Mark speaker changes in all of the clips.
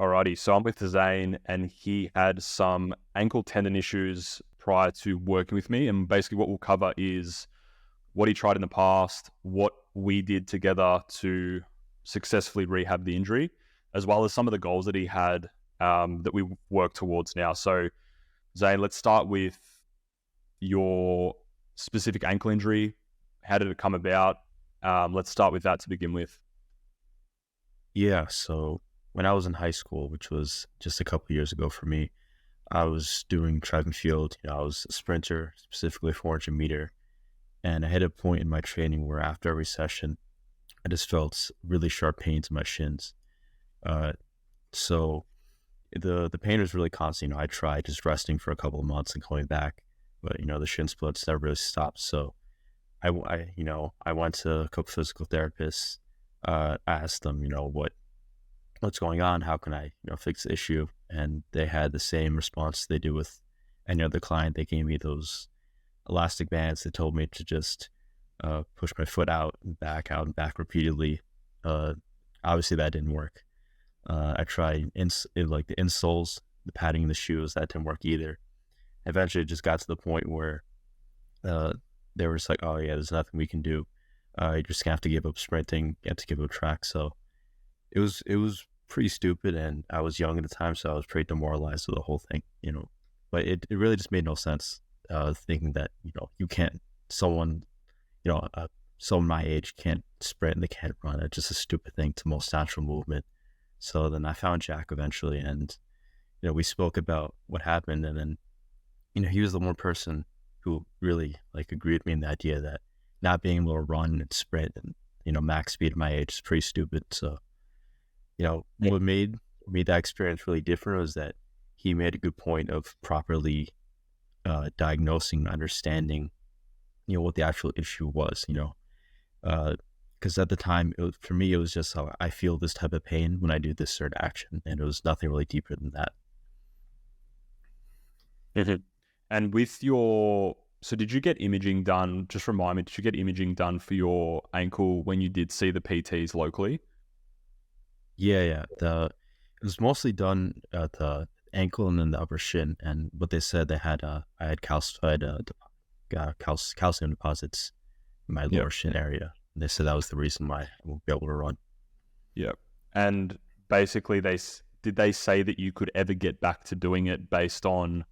Speaker 1: Alrighty, so I'm with Zain, and he had some ankle tendon issues prior to working with me. And basically, what we'll cover is what he tried in the past, what we did together to successfully rehab the injury, as well as some of the goals that he had that we work towards now. So, Zain, let's start with your specific ankle injury. How did it come about? Let's start with that to begin with.
Speaker 2: Yeah, so when I was in high school, which was just a couple years ago for me, I was doing track and field. I was a sprinter, specifically 400 meter. And I hit a point in my training where after every session, I just felt really sharp pains in my shins. Uh, so the pain was really constant. I tried just resting for a couple of months and going back, but the shin splints never really stopped. So I went to a couple physical therapists. Asked them, what's going on? How can I, fix the issue? And they had the same response they do with any other client. They gave me those elastic bands. They told me to just push my foot out and back repeatedly. Uh, Obviously, that didn't work. I tried like the insoles, the padding in the shoes. That didn't work either. Eventually, it just got to the point where uh, they were just like, "Oh yeah, there's nothing we can do. You're just gonna have to give up sprinting. You have to give up track." So it was pretty stupid, and I was young at the time, so I was pretty demoralized with the whole thing. But it really just made no sense, thinking that you can't someone someone my age can't sprint and they can't run. It's just a stupid thing. It's the most natural movement. So then I found Jack eventually, and we spoke about what happened, and then he was the one person who really like agreed with me in the idea that not being able to run and sprint and max speed at my age is pretty stupid. So what made that experience really different was that he made a good point of properly diagnosing and understanding, what the actual issue was, because at the time, for me, it was just how I feel this type of pain when I do this certain action, and it was nothing really deeper than that.
Speaker 1: Mhm. And with so did you get imaging done? Just remind me, did you get imaging done for your ankle when you did see the PTs locally?
Speaker 2: Yeah, yeah. It was mostly done at the ankle and then the upper shin, and what they said they had, I had calcified calcium deposits in my
Speaker 1: Yep.
Speaker 2: lower shin area. And they said that was the reason why I won't be able to run.
Speaker 1: Yep. And basically, did they say that you could ever get back to doing it based on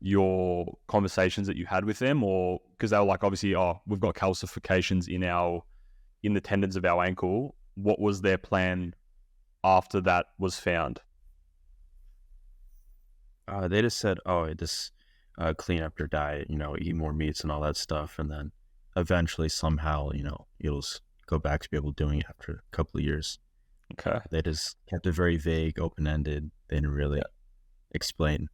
Speaker 1: your conversations that you had with them, or because they were like, obviously, oh, we've got calcifications in the tendons of our ankle. What was their plan after that was found?
Speaker 2: They just said, "Oh, just clean up your diet, eat more meats and all that stuff, and then eventually somehow, you'll go back to be able to doing it after a couple of years."
Speaker 1: Okay.
Speaker 2: They just kept it very vague, open ended. They didn't really
Speaker 1: Yeah.
Speaker 2: explain,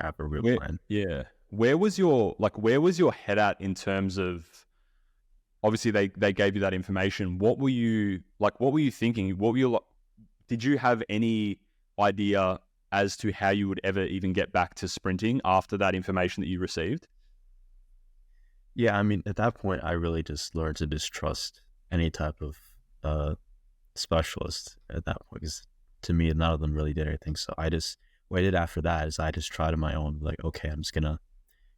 Speaker 2: have a real
Speaker 1: Where
Speaker 2: plan.
Speaker 1: yeah. Where was your head at in terms of, obviously they gave you that information. What were you thinking? What were you like, did you have any idea as to how you would ever even get back to sprinting after that information that you received?
Speaker 2: Yeah, I mean, at that point, I really just learned to distrust any type of uh, specialist at that point, because to me, none of them really did anything. So what I did after that is I just tried on my own, like, okay, I'm just gonna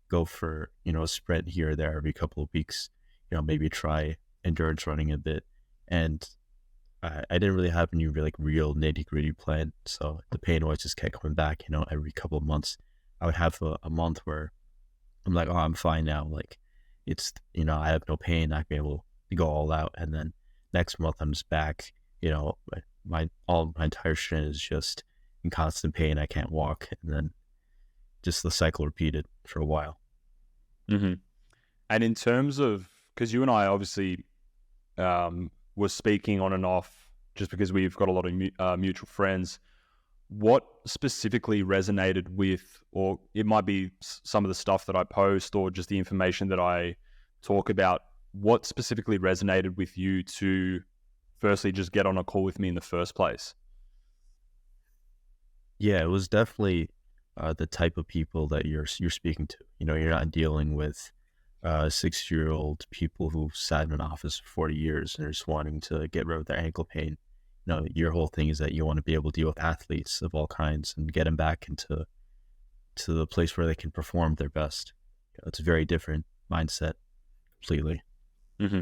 Speaker 2: go for, a sprint here or there every couple of weeks, maybe try endurance running a bit. And I didn't really have any really, like, real nitty gritty plan. So the pain always just kept coming back, every couple of months. I would have a month where I'm like, oh, I'm fine now. Like, I have no pain. I can be able to go all out. And then next month I'm just back, my entire shin is just in constant pain. I can't walk. And then just the cycle repeated for a while.
Speaker 1: hmm And in terms of, because you and I obviously were speaking on and off just because we've got a lot of mutual friends, what specifically resonated with, or it might be some of the stuff that I post or just the information that I talk about, what specifically resonated with you to firstly just get on a call with me in the first place?
Speaker 2: Yeah, it was definitely the type of people that you're speaking to. You're not dealing with 60-year-old people who sat in an office for 40 years and are just wanting to get rid of their ankle pain. your whole thing is that you want to be able to deal with athletes of all kinds and get them back to the place where they can perform their best. It's a very different mindset completely.
Speaker 1: Mm-hmm.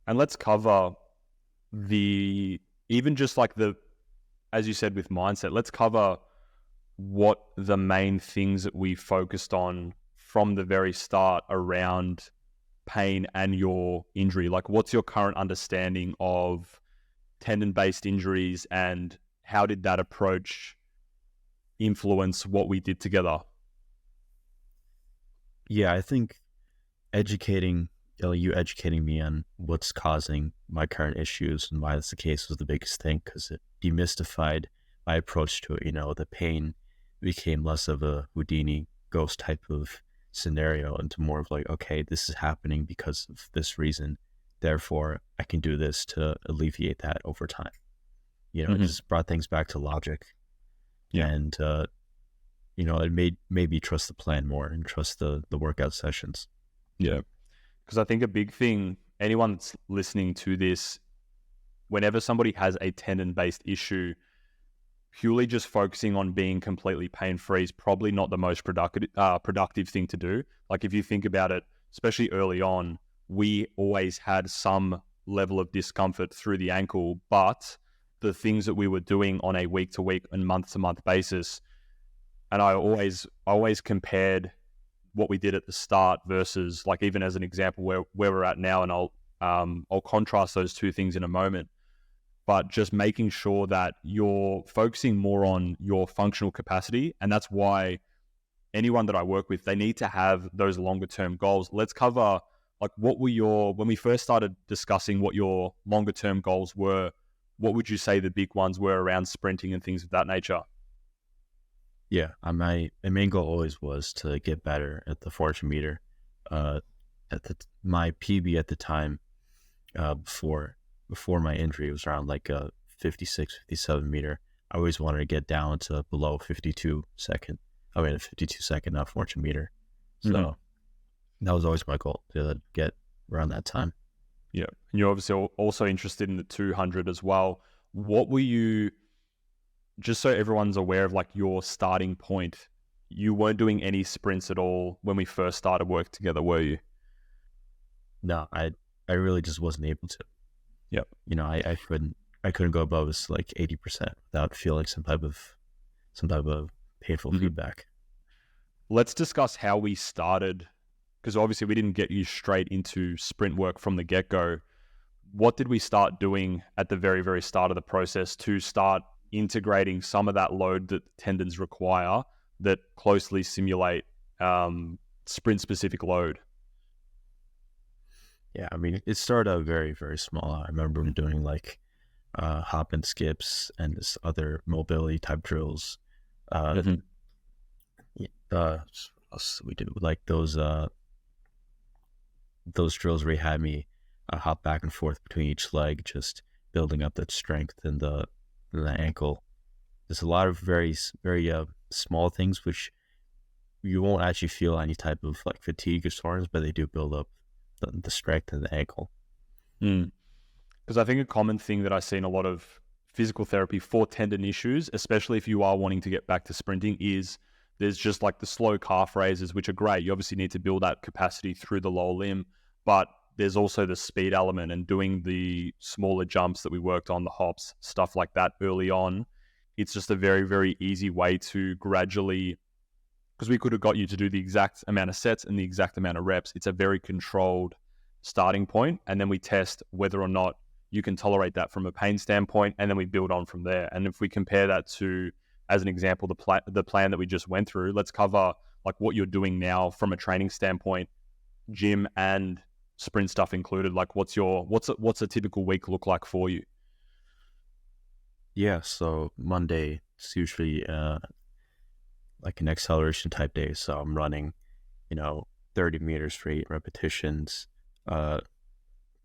Speaker 1: And let's cover even just like as you said with mindset, let's cover what the main things that we focused on from the very start around pain and your injury. Like, what's your current understanding of tendon-based injuries, and how did that approach influence what we did together?
Speaker 2: Yeah, I think you educating me on what's causing my current issues and why that's the case was the biggest thing, because it demystified my approach to it. The pain became less of a Houdini ghost type of scenario into more of like, okay, this is happening because of this reason. Therefore, I can do this to alleviate that over time. It just brought things back to logic.
Speaker 1: Yeah.
Speaker 2: And, it made me trust the plan more and trust the workout sessions.
Speaker 1: Yeah. Because I think a big thing, anyone that's listening to this, whenever somebody has a tendon-based issue, purely just focusing on being completely pain-free is probably not the most productive thing to do. Like, if you think about it, especially early on, we always had some level of discomfort through the ankle, but the things that we were doing on a week-to-week and month-to-month basis, and I always compared what we did at the start versus, like, even as an example where we're at now, and I'll contrast those two things in a moment. But just making sure that you're focusing more on your functional capacity. And that's why anyone that I work with, they need to have those longer term goals. Let's cover, like, when we first started discussing what your longer term goals were, what would you say the big ones were around sprinting and things of that nature?
Speaker 2: Yeah, my main goal always was to get better at the 400 meter. My PB at the time, before my injury, was around like a 56, 57 meter. I always wanted to get down to below a 52 second 400 meter. So that was always my goal, to get around that time.
Speaker 1: Yeah. And you're obviously also interested in the 200 as well. What were you, just so everyone's aware of, like, your starting point, you weren't doing any sprints at all when we first started work together, were you?
Speaker 2: No, I really just wasn't able to.
Speaker 1: Yep.
Speaker 2: I couldn't go above like 80% without feeling some type of painful feedback.
Speaker 1: Let's discuss how we started, because obviously we didn't get you straight into sprint work from the get-go. What did we start doing at the very, very start of the process to start integrating some of that load that tendons require that closely simulate sprint-specific load?
Speaker 2: Yeah, I mean, it started out very, very small. I remember doing like hop and skips and this other mobility type drills. What else did we do? Like those drills where you had me hop back and forth between each leg, just building up that strength and the ankle. There's a lot of very, very small things which you won't actually feel any type of like fatigue or soreness, but they do build up the strength in the ankle.
Speaker 1: Because I think a common thing that I see in a lot of physical therapy for tendon issues, especially if you are wanting to get back to sprinting, is there's just like the slow calf raises, which are great. You obviously need to build that capacity through the lower limb, but there's also the speed element and doing the smaller jumps that we worked on, the hops, stuff like that early on. It's just a very, very easy way to gradually, because we could have got you to do the exact amount of sets and the exact amount of reps. It's a very controlled starting point, and then we test whether or not you can tolerate that from a pain standpoint, and then we build on from there. And if we compare that to, as an example, the plan that we just went through, let's cover like what you're doing now from a training standpoint, gym and sprint stuff included. Like, what's a typical week look like for you?
Speaker 2: Yeah, so Monday it's usually like an acceleration type day. So I'm running, 30 meters for 8 repetitions,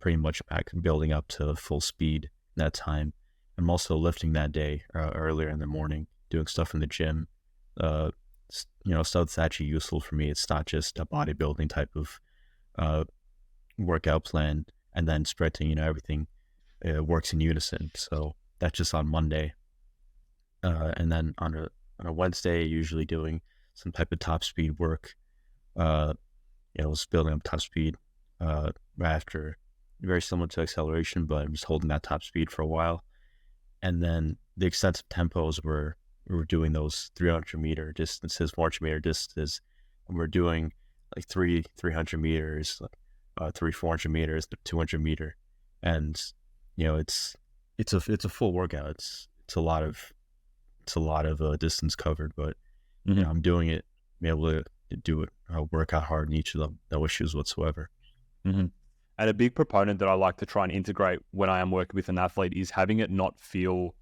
Speaker 2: pretty much back building up to full speed that time. I'm also lifting that day earlier in the morning, doing stuff in the gym, stuff that's actually useful for me. It's not just a bodybuilding type of workout plan, and then sprinting, everything works in unison. So That's just on Monday. And then on a Wednesday, usually doing some type of top speed work. Uh, it's building up top speed right after, very similar to acceleration, but I'm just holding that top speed for a while. And then the extensive tempos were we were doing those 300-meter distances, 400-meter distances, and we're doing like 300 meters, 400 meters, 200 meter, and it's a full workout. It's a lot of distance covered, but
Speaker 1: Hmm.
Speaker 2: I'm doing it, be able to do it, work out hard in each of them, no issues whatsoever.
Speaker 1: Hmm. And a big proponent that I like to try and integrate when I am working with an athlete is having it not feel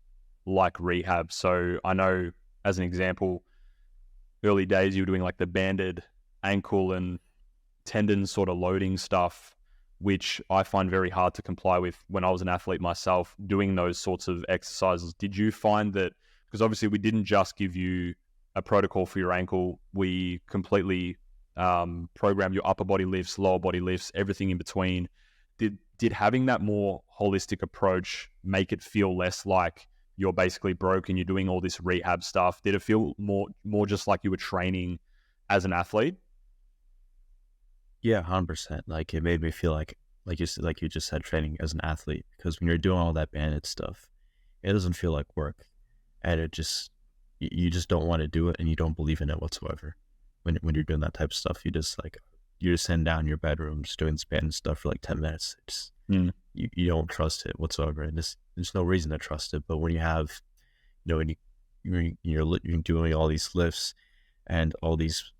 Speaker 1: like rehab. So I know, as an example, early days you were doing like the banded ankle and tendon sort of loading stuff, which I find very hard to comply with when I was an athlete myself, doing those sorts of exercises. Did you find that, because obviously we didn't just give you a protocol for your ankle, we completely program your upper body lifts, lower body lifts, everything in between. Did having that more holistic approach make it feel less like you're basically broke and you're doing all this rehab stuff? Did it feel more just like you were training as an athlete?
Speaker 2: Yeah, 100%. Like it made me feel like you just said, training as an athlete, because when you're doing all that banded stuff, it doesn't feel like work, and you just don't want to do it, and you don't believe in it whatsoever. When you're doing that type of stuff, you're just sitting down in your bedroom, just doing this banded stuff for like 10 minutes.
Speaker 1: Mm.
Speaker 2: You don't trust it whatsoever, and there's no reason to trust it. But when you have, when you're doing all these lifts and all these,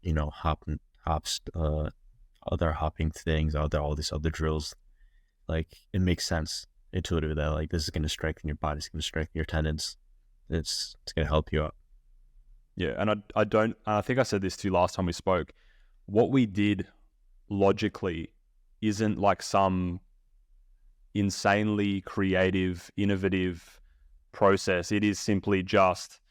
Speaker 2: hops, other hopping things, all these other drills, like it makes sense intuitively that like this is going to strengthen your body, it's going to strengthen your tendons, it's going to help you out.
Speaker 1: Yeah, and I don't. I think I said this to you last time we spoke. What we did logically isn't like some insanely creative, innovative process. It is simply just,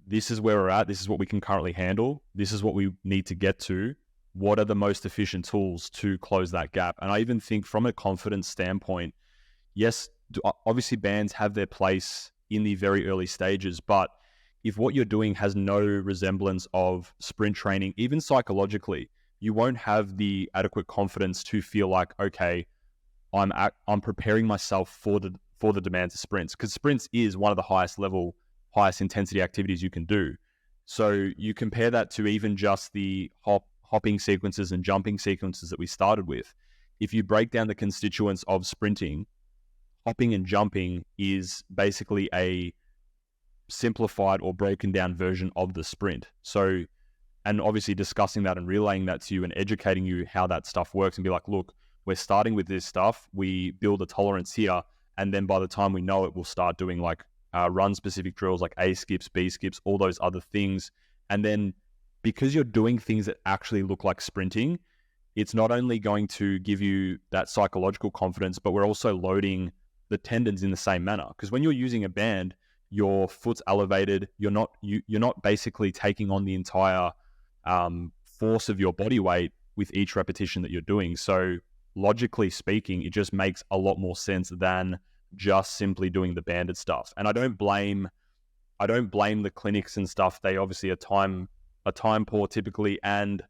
Speaker 1: this is where we're at. This is what we can currently handle. This is what we need to get to. What are the most efficient tools to close that gap? And I even think from a confidence standpoint, yes, obviously bands have their place in the very early stages, but if what you're doing has no resemblance of sprint training, even psychologically, you won't have the adequate confidence to feel like, okay, I'm preparing myself for the demands of sprints, because sprints is one of the highest intensity activities you can do. So you compare that to even just the hopping sequences and jumping sequences that we started with. If you break down the constituents of sprinting, hopping and jumping is basically a simplified or broken down version of the sprint. So, and obviously discussing that and relaying that to you and educating you how that stuff works, and be like, look, we're starting with this stuff. We build a tolerance here. And then by the time we know it, we'll start doing like run specific drills like A skips, B skips, all those other things. And then because you're doing things that actually look like sprinting, it's not only going to give you that psychological confidence, but we're also loading the tendons in the same manner. Because when you're using a band, your foot's elevated. You're not basically taking on the entire force of your body weight with each repetition that you're doing. So logically speaking, it just makes a lot more sense than just simply doing the banded stuff. And I don't blame the clinics and stuff. They obviously are time poor typically, and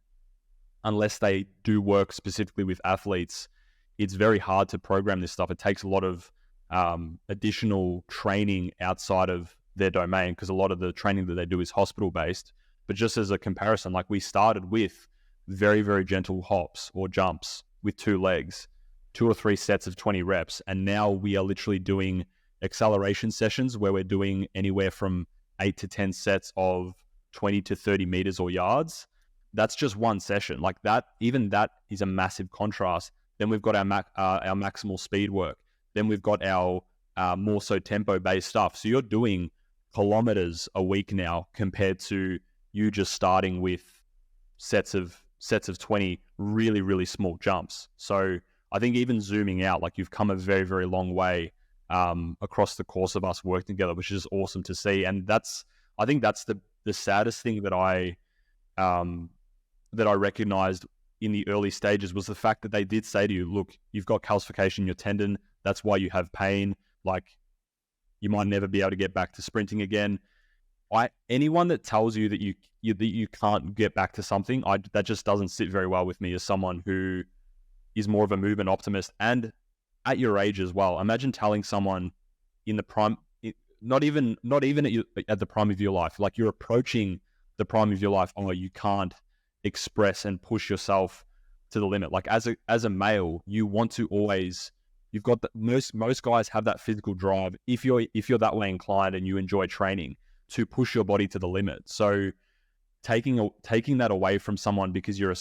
Speaker 1: unless they do work specifically with athletes, it's very hard to program this stuff. It takes a lot of additional training outside of their domain, because a lot of the training that they do is hospital based. But just as a comparison, like we started with very, very gentle hops or jumps with 2 legs, 2 or 3 sets of 20 reps. And now we are literally doing acceleration sessions where we're doing anywhere from 8 to 10 sets of 20 to 30 meters or yards. That's just one session. Like that, even that is a massive contrast. Then we've got our maximal speed work. Then we've got our more so tempo based stuff. So you're doing kilometers a week now compared to you just starting with sets of 20 really, really small jumps. So I think even zooming out, like you've come a very, very long way across the course of us working together, which is awesome to see. And I think that's the saddest thing that I recognized in the early stages, was the fact that they did say to you, look, you've got calcification in your tendon. That's why you have pain. Like, you might never be able to get back to sprinting again. Anyone that tells you that you can't get back to something, that just doesn't sit very well with me as someone who is more of a movement optimist. And at your age as well, imagine telling someone in the prime, not even at the prime of your life, like you're approaching the prime of your life, oh, you can't express and push yourself to the limit. Like as a male, you want to always, you've got most guys have that physical drive if you're that way inclined and you enjoy training to push your body to the limit. So taking that away from someone because you're a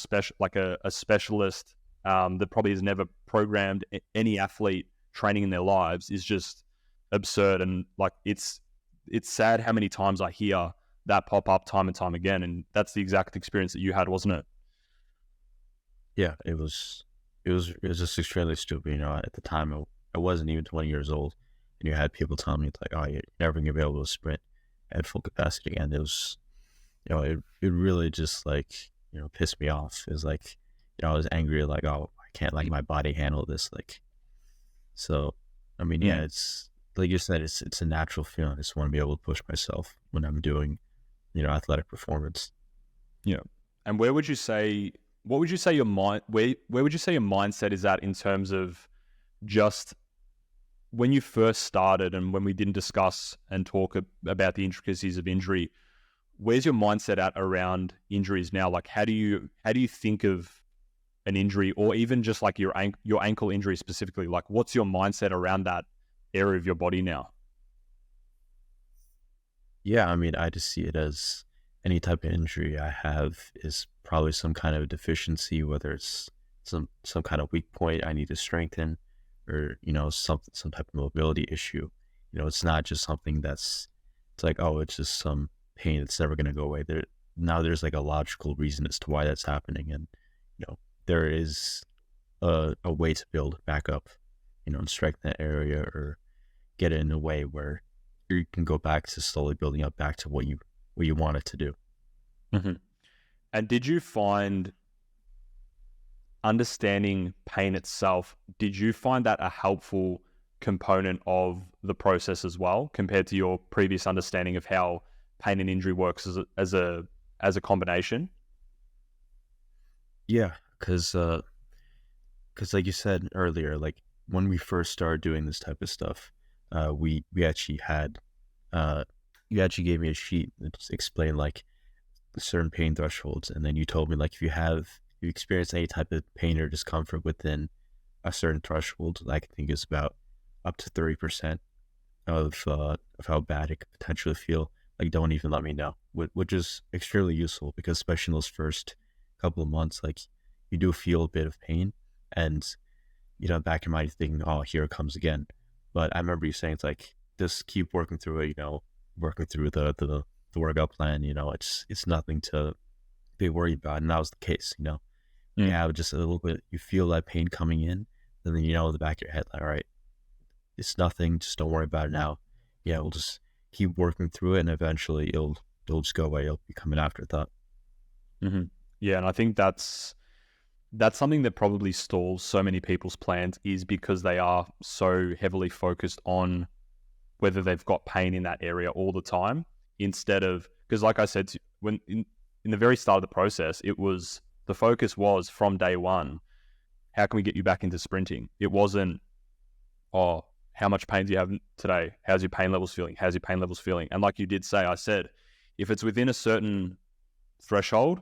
Speaker 1: specialist that probably has never programmed any athlete training in their lives is just absurd. And like it's sad how many times I hear that pop up time and time again. And that's the exact experience that you had, wasn't it?
Speaker 2: Yeah, it was just extremely stupid. At the time, I wasn't even 20 years old, and you had people telling me it's like, "Oh, you're never gonna be able to sprint at full capacity." And it was, it really just like pissed me off. It was like, I was angry, like, "Oh, I can't like my body handle this." Like, so, I mean, yeah, it's like you said, it's a natural feeling. I just want to be able to push myself when I'm doing, athletic performance.
Speaker 1: Yeah. And what would you say your where would you say your mindset is at in terms of just when you first started and when we didn't discuss and talk about the intricacies of injury, where's your mindset at around injuries now? Like how do you think of an injury, or even just like your ankle injury specifically? Like what's your mindset around that area of your body now?
Speaker 2: Yeah, I mean, I just see it as any type of injury I have is probably some kind of deficiency, whether it's some kind of weak point I need to strengthen, or some type of mobility issue. It's not just something it's like, oh, it's just some pain that's never going to go away. There's like a logical reason as to why that's happening, and there is a way to build back up, and strengthen that area, or get it in a way where you can go back to slowly building up back to what you want it to do.
Speaker 1: Mm-hmm. And did you find understanding pain itself, did you find that a helpful component of the process as well, compared to your previous understanding of how pain and injury works as a combination?
Speaker 2: Yeah, because like you said earlier, like when we first started doing this type of stuff, we actually had you actually gave me a sheet that just explained like certain pain thresholds, and then you told me like if you experience any type of pain or discomfort within a certain threshold, like I think it's about up to 30% of how bad it could potentially feel, like don't even let me know, which is extremely useful, because especially in those first couple of months, like you do feel a bit of pain, and back in my thinking, oh, here it comes again. But I remember you saying it's like just keep working through it, working through the workout plan. It's nothing to be worried about, and that was the case. Yeah, just a little bit, you feel that pain coming in, and then in the back of your head, like, all right, it's nothing, just don't worry about it now. Yeah, we'll just keep working through it, and eventually it'll just go away. It'll become an afterthought.
Speaker 1: Mm-hmm. Yeah, and I think that's something that probably stalls so many people's plans, is because they are so heavily focused on whether they've got pain in that area all the time, instead of, because like I said, when in the very start of the process, the focus was from day one, how can we get you back into sprinting? It wasn't, oh, how much pain do you have today? How's your pain levels feeling? How's your pain levels feeling? And like you did say, I said, if it's within a certain threshold,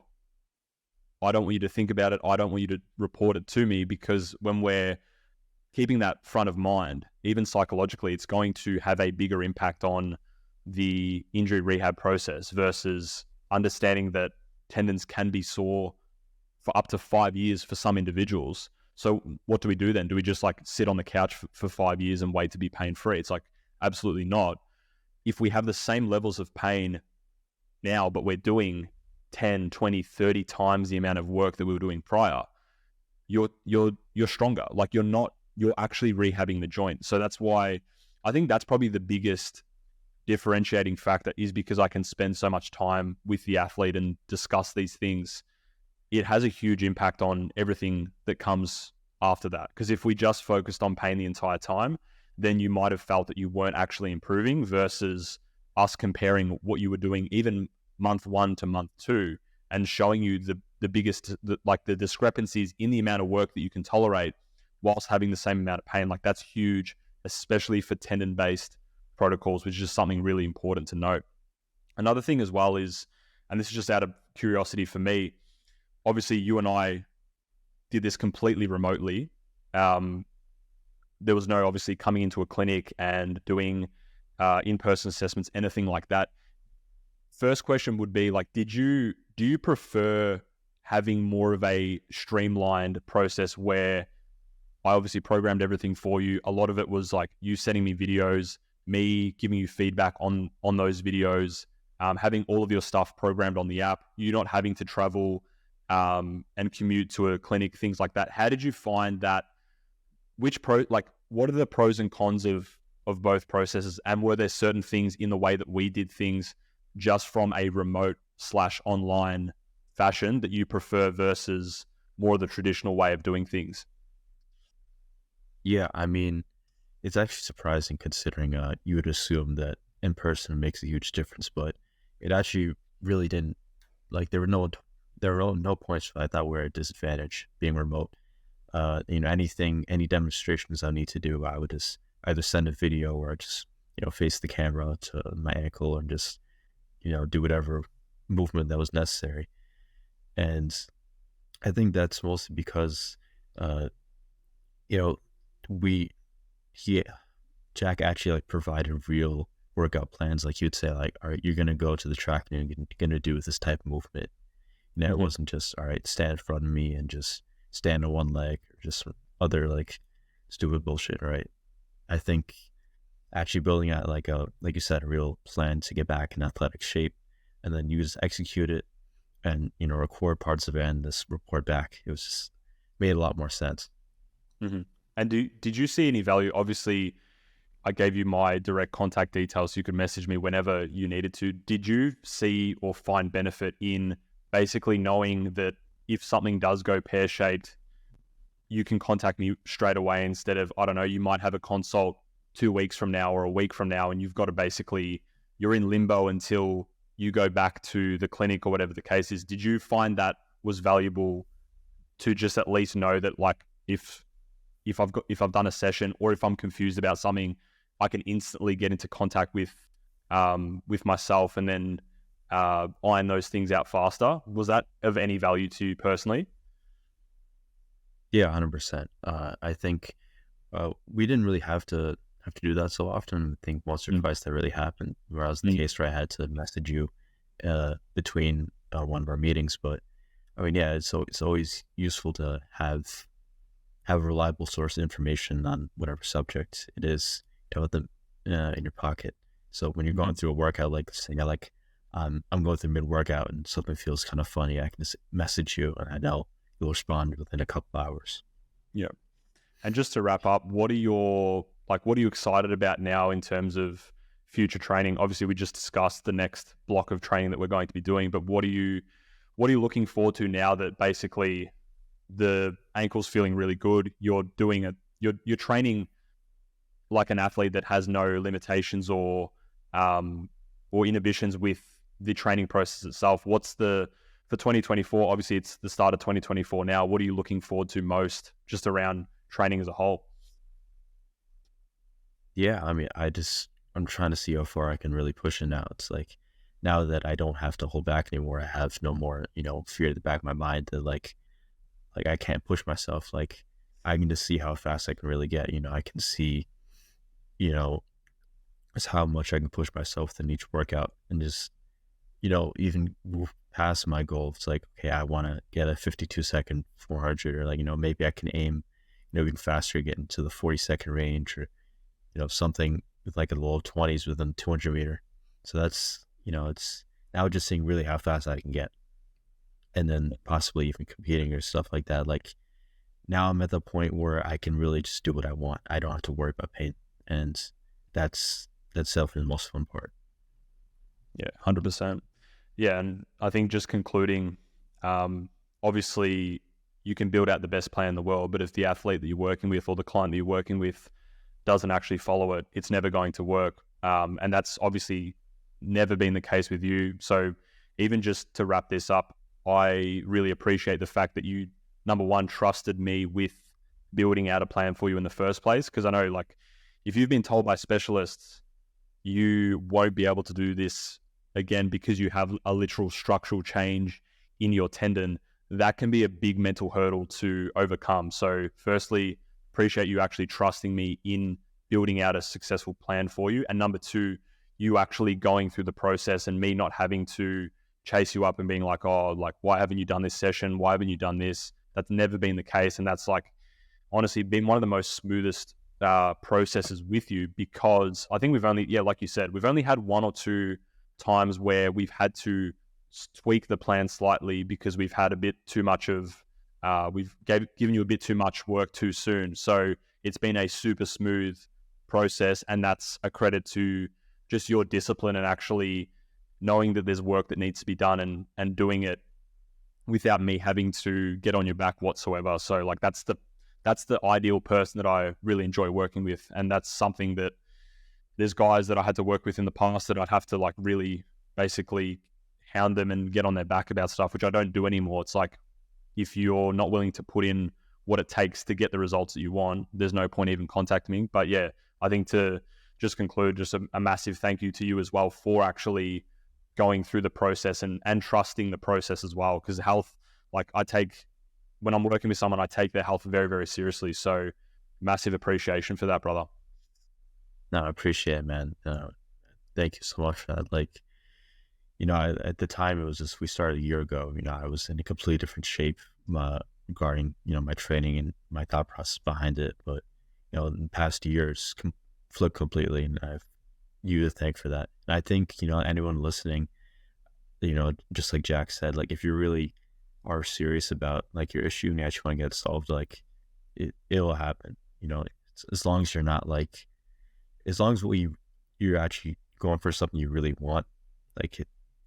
Speaker 1: I don't want you to think about it. I don't want you to report it to me, because when we're keeping that front of mind, even psychologically, it's going to have a bigger impact on the injury rehab process, versus understanding that tendons can be sore for up to 5 years for some individuals. So what do we do then? Do we just like sit on the couch for 5 years and wait to be pain free? It's like, absolutely not. If we have the same levels of pain now, but we're doing 10, 20, 30 times the amount of work that we were doing prior, you're stronger. Like you're actually rehabbing the joint. So that's why I think that's probably the biggest differentiating factor, is because I can spend so much time with the athlete and discuss these things. It has a huge impact on everything that comes after that. Because if we just focused on pain the entire time, then you might have felt that you weren't actually improving, versus us comparing what you were doing even month 1 to month 2 and showing you the biggest, like the discrepancies in the amount of work that you can tolerate whilst having the same amount of pain. Like that's huge, especially for tendon-based protocols, which is just something really important to note. Another thing as well is, and this is just out of curiosity for me, obviously you and I did this completely remotely. There was no obviously coming into a clinic and doing in-person assessments, anything like that. First question would be like, do you prefer having more of a streamlined process where I obviously programmed everything for you? A lot of it was like you sending me videos, me giving you feedback on those videos, having all of your stuff programmed on the app, you not having to travel and commute to a clinic, things like that. How did you find that? What are the pros and cons of both processes? And were there certain things in the way that we did things just from a remote/online fashion that you prefer versus more of the traditional way of doing things?
Speaker 2: Yeah, I mean, it's actually surprising considering you would assume that in person makes a huge difference, but it actually really didn't. Like there were no points that I thought were a disadvantage being remote. Any demonstrations I need to do, I would just either send a video or just face the camera to my ankle and just do whatever movement that was necessary. And I think that's mostly because you know we he Jack actually like provided real workout plans. Like he would say like, all right, you're gonna go to the track and you're gonna do this type of movement. It wasn't just, all right, stand in front of me and just stand on one leg or just other like stupid bullshit, right? I think actually building out like you said, a real plan to get back in athletic shape and then you just execute it and, record parts of it and just report back. It was just made a lot more sense.
Speaker 1: Mm-hmm. And did you see any value? Obviously, I gave you my direct contact details so you could message me whenever you needed to. Did you see or find benefit in basically knowing that if something does go pear-shaped, you can contact me straight away instead of, I don't know, you might have a consult 2 weeks from now or a week from now and you've got to basically, you're in limbo until you go back to the clinic or whatever the case is. Did you find that was valuable to just at least know that like if I've done a session or if I'm confused about something, I can instantly get into contact with myself and then iron those things out faster? Was that of any value to you personally?
Speaker 2: Yeah, 100%. I think we didn't really have to do that so often. I think once or twice that really happened, where I was the case where I had to message you between one of our meetings. But I mean, yeah, it's always useful to have a reliable source of information on whatever subject it is, in your pocket. So when you're going through a workout, like saying like I'm going through mid-workout and something feels kind of funny, I can just message you and I know you'll respond within a couple hours.
Speaker 1: Yeah. And just to wrap up, what are you excited about now in terms of future training? Obviously, we just discussed the next block of training that we're going to be doing, but what are you looking forward to now that basically the ankle's feeling really good? You're training like an athlete that has no limitations or inhibitions with the training process itself. For 2024, obviously it's the start of 2024 now. What are you looking forward to most just around training as a whole?
Speaker 2: Yeah, I mean, I'm trying to see how far I can really push it now. It's like, now that I don't have to hold back anymore, I have no more, fear at the back of my mind that like I can't push myself. Like I can just see how fast I can really get, I can see, just how much I can push myself in each workout and just, even move past my goal. It's like, okay, I want to get a 52-second 400 or like, maybe I can aim, even faster, get into the 40-second range or, something with like a low 20s within 200 meter. So that's, it's now just seeing really how fast I can get. And then possibly even competing or stuff like that. Like now I'm at the point where I can really just do what I want. I don't have to worry about pain. And that's definitely the most fun part.
Speaker 1: Yeah, 100%. Yeah, and I think just concluding, obviously you can build out the best plan in the world, but if the athlete that you're working with or the client that you're working with doesn't actually follow it, it's never going to work. And that's obviously never been the case with you. So even just to wrap this up, I really appreciate the fact that you, number one, trusted me with building out a plan for you in the first place. Because I know, like, if you've been told by specialists you won't be able to do this again because you have a literal structural change in your tendon, that can be a big mental hurdle to overcome. So firstly, appreciate you actually trusting me in building out a successful plan for you. And number two, you actually going through the process and me not having to chase you up and being like, oh, like, why haven't you done this session? Why haven't you done this? That's never been the case. And that's, like, honestly been one of the most smoothest processes with you, because I think we've only, like you said, we've only had one or two times where we've had to tweak the plan slightly because we've had a bit too much of, given you a bit too much work too soon. So it's been a super smooth process, and that's a credit to just your discipline and actually knowing that there's work that needs to be done and doing it without me having to get on your back whatsoever. So, like, that's the ideal person that I really enjoy working with. And that's something that there's guys that I had to work with in the past that I'd have to, like, really basically hound them and get on their back about stuff, which I don't do anymore. It's like, if you're not willing to put in what it takes to get the results that you want, there's no point even contacting me. But yeah, I think to just conclude, just a massive thank you to you as well for actually going through the process and trusting the process as well. Because health, like, when I'm working with someone, I take their health very, very seriously. So massive appreciation for that, brother.
Speaker 2: No, I appreciate it, man. Thank you so much for that. Like, at the time, it was just, we started a year ago. I was in a completely different shape regarding, my training and my thought process behind it. But, in the past years, flipped completely, and I have you to thank for that. And I think, anyone listening, just like Jack said, like, if you really are serious about, like, your issue and you actually want to get it solved, like, it'll happen. As long as you're not, like, as long as you're actually going for something you really want, like,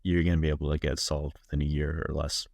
Speaker 2: you're going to be able to get it solved within a year or less.